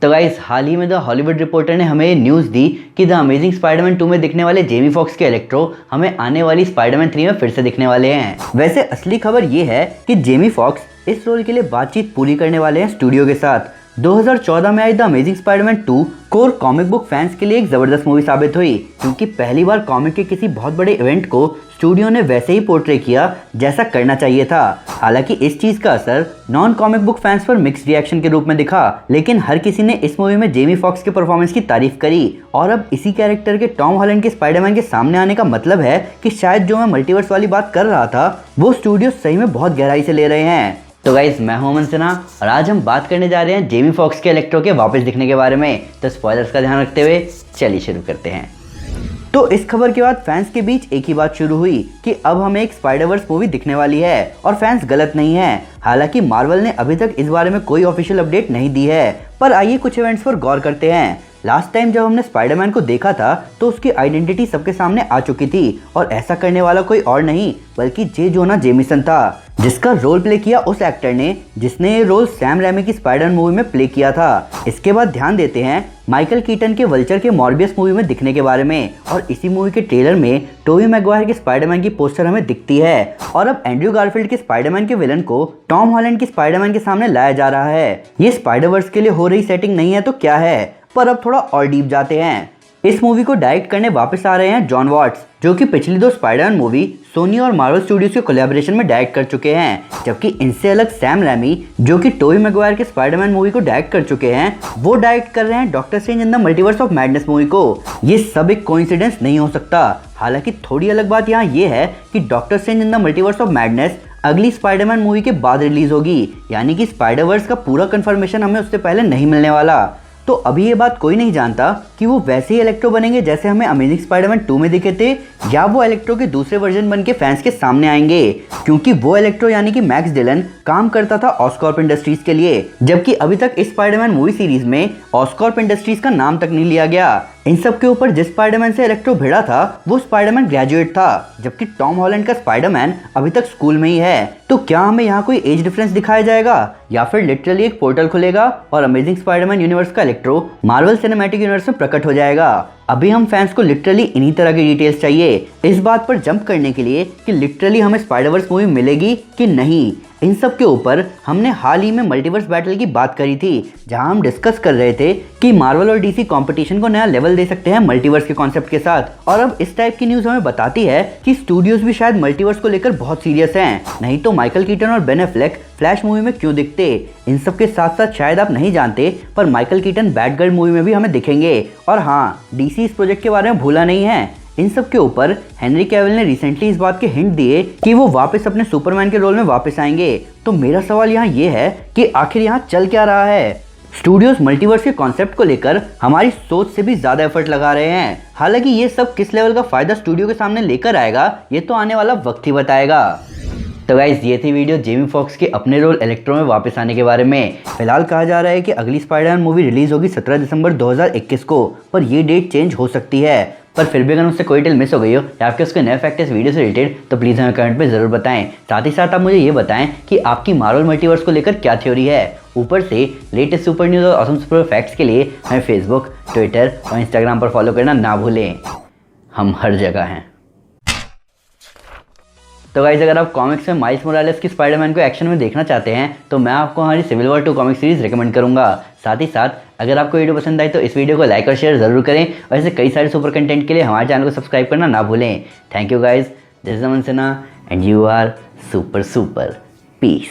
तो गाइस हाल ही में the Hollywood reporter ने हमें न्यूज़ दी कि द अमेजिंग स्पाइडरमैन 2 में दिखने वाले जेमी फॉक्स के इलेक्ट्रो हमें आने वाली स्पाइडरमैन 3 में फिर से दिखने वाले हैं। वैसे असली खबर ये है कि जेमी फॉक्स इस रोल के लिए बातचीत पूरी करने वाले हैं स्टूडियो के साथ। 2014 में आई the amazing Spiderman 2 core comic book fans के लिए एक जबरदस्त मूवी साबित हुई, क्योंकि पहली बार कॉमिक के किसी बहुत बड़े इवेंट को स्टूडियो ने वैसे ही पोर्ट्रे किया जैसा करना चाहिए था। हालांकि इस चीज का असर नॉन कॉमिक बुक फैंस पर मिक्स्ड रिएक्शन के रूप में दिखा, लेकिन हर किसी ने इस मूवी में जेमी फॉक्स के परफॉर्मेंस की तारीफ करी। और अब इसी कैरेक्टर के टॉम हॉलैंड के स्पाइडरमैन के सामने आने का मतलब है कि शायद जो मैं मल्टीवर्स वाली बात कर रहा था वो स्टूडियो सही में बहुत गहराई से ले रहे हैं। तो गाइस मैं हूं अमन सिन्हा और आज हम बात करने जा रहे हैं जेमी फॉक्स के इलेक्ट्रो के वापस दिखने के बारे में। तो स्पॉयलर्स का ध्यान रखते हुए चलिए शुरू करते हैं। तो इस खबर के बाद फैंस के बीच एक ही बात शुरू हुई कि अब हमें एक स्पाइडरवर्स मूवी दिखने वाली है, और फैंस गलत नहीं है। हालांकि मार्वल ने अभी तक इस बारे में कोई ऑफिशियल अपडेट नहीं दी है, पर आइए कुछ इवेंट्स पर गौर करते हैं। लास्ट टाइम जब हमने स्पाइडरमैन को देखा था तो उसकी आइडेंटिटी सबके सामने आ चुकी थी, और ऐसा करने वाला कोई और नहीं बल्कि जे जोना जेमिसन था, जिसका रोल प्ले किया उस एक्टर ने जिसने ये रोल सैम रैमी की स्पाइडरमैन मूवी में प्ले किया था। इसके बाद ध्यान देते हैं माइकल कीटन के वल्चर के मॉर्बियस मूवी में दिखने के बारे में, और इसी मूवी के ट्रेलर में टोबी मैगवायर के स्पाइडरमैन की पोस्टर हमें दिखती है। और अब एंड्रयू गारफील्ड के स्पाइडरमैन के विलन को टॉम हॉलैंड की स्पाइडरमैन के सामने लाया जा रहा है। ये स्पाइडरवर्स के लिए हो रही सेटिंग नहीं है तो क्या है, पर अब थोड़ा और डीप जाते हैं। इस मूवी को डायरेक्ट करने वापस आ रहे हैं जॉन वॉट्स, जो कि पिछली दो स्पाइडरमैन मूवी सोनी और मार्वल स्टूडियोज के कोलैबोरेशन में डायरेक्ट कर चुके हैं, जबकि इनसे अलग सैम रैमी, जो कि टोबी मैगवायर के स्पाइडरमैन मूवी को डायरेक्ट कर चुके हैं, वो डायरेक्ट कर रहे हैं doctor strange in the multiverse of madness movie को। ये सब एक कोइंसिडेंस नहीं हो सकता। हालांकि थोड़ी अलग बात यहाँ ये है कि doctor strange in the multiverse of madness अगली स्पाइडरमैन मूवी के बाद रिलीज होगी, यानी कि स्पाइडरवर्स का पूरा कंफर्मेशन हमें उससे पहले नहीं मिलने वाला। तो अभी ये बात कोई नहीं जानता कि वो वैसे ही इलेक्ट्रो बनेंगे जैसे हमें अमेजिंग स्पाइडरमैन 2 में दिखे थे, या वो इलेक्ट्रो के दूसरे वर्जन बन के फैंस के सामने आएंगे, क्योंकि वो इलेक्ट्रो यानी कि मैक्स डिलन काम करता था ऑस्कॉर्प इंडस्ट्रीज के लिए, जबकि अभी तक इस स्पाइडरमैन मूवी सीरीज में ऑस्कॉर्प इंडस्ट्रीज का नाम तक नहीं लिया गया। इन सब के ऊपर जिस स्पाइडरमैन से इलेक्ट्रो भिड़ा था वो स्पाइडरमैन ग्रेजुएट था, जबकि टॉम हॉलैंड का स्पाइडरमैन अभी तक स्कूल में ही है। तो क्या हमें यहाँ कोई एज डिफरेंस दिखाया जाएगा, या फिर लिटरली एक पोर्टल खुलेगा और अमेजिंग स्पाइडरमैन यूनिवर्स का इलेक्ट्रो मार्वल सिनेमैटिक यूनिवर्स में प्रकट हो जाएगा? अभी हम फैंस को लिटरली इन्हीं तरह की डिटेल्स चाहिए इस बात पर जंप करने के लिए कि लिटरली हमें स्पाइडरवर्स मूवी मिलेगी कि नहीं। इन सब के ऊपर हमने हाल ही में मल्टीवर्स बैटल की बात करी थी, जहां हम डिस्कस कर रहे थे कि मार्वल और डीसी कंपटीशन को नया लेवल दे सकते हैं मल्टीवर्स के कॉन्सेप्ट के साथ। और अब इस टाइप की न्यूज़ हमें बताती है कि स्टूडियोज भी शायद मल्टीवर्स को लेकर बहुत सीरियस हैं, नहीं तो माइकल कीटन और बेन एफ्लेक फ्लैश मूवी में क्यों दिखते। इन सब के साथ साथ शायद आप नहीं जानते पर माइकल कीटन बैटगर्ल मूवी में भी हमें दिखेंगे। और हाँ, डीसी इस प्रोजेक्ट के बारे में भूला नहीं है। इन सब के ऊपर हेनरी कैविल ने रिसेंटली इस बात के हिंट दिए कि वो वापस अपने सुपरमैन के रोल में वापस आएंगे। तो मेरा सवाल यहाँ ये है कि आखिर यहाँ चल क्या रहा है। स्टूडियोज मल्टीवर्स के कॉन्सेप्ट को लेकर हमारी सोच से भी ज्यादा एफर्ट लगा रहे हैं। हालांकि ये सब किस लेवल का फायदा स्टूडियो के सामने लेकर आएगा ये तो आने वाला वक्त ही बताएगा। तो गाइस ये थी वीडियो जेमी फॉक्स के अपने रोल इलेक्ट्रो में वापस आने के बारे में। फिलहाल कहा जा रहा है कि अगली स्पाइडरमैन मूवी रिलीज होगी 17 दिसंबर 2021 को, पर ये डेट चेंज हो सकती है। पर फिर भी अगर उससे कोई डिटेल मिस हो गई हो या आपके उसके नए फैक्ट इस वीडियो से रिलेटेड तो प्लीज़ हमें कमेंट में ज़रूर बताएं। साथ ही साथ आप मुझे ये बताएं कि आपकी मार्वल मल्टीवर्स को लेकर क्या थ्योरी है। ऊपर से लेटेस्ट सुपर न्यूज़ और ऑसम सुपर फैक्ट्स के लिए हमें फेसबुक, ट्विटर और इंस्टाग्राम पर फॉलो करना ना भूलें। हम हर जगह हैं। तो गाइस अगर आप कॉमिक्स में माइल्स मोरालेस की स्पाइडरमैन को एक्शन में देखना चाहते हैं तो मैं आपको हमारी civil war 2 comic series recommend करूंगा। साथ ही साथ अगर आपको वीडियो पसंद आई तो इस वीडियो को लाइक और शेयर जरूर करें, और ऐसे कई सारे सुपर कंटेंट के लिए हमारे चैनल को सब्सक्राइब करना ना भूलें। Thank you guys, this is Aman Sinha and you are super super. Piece.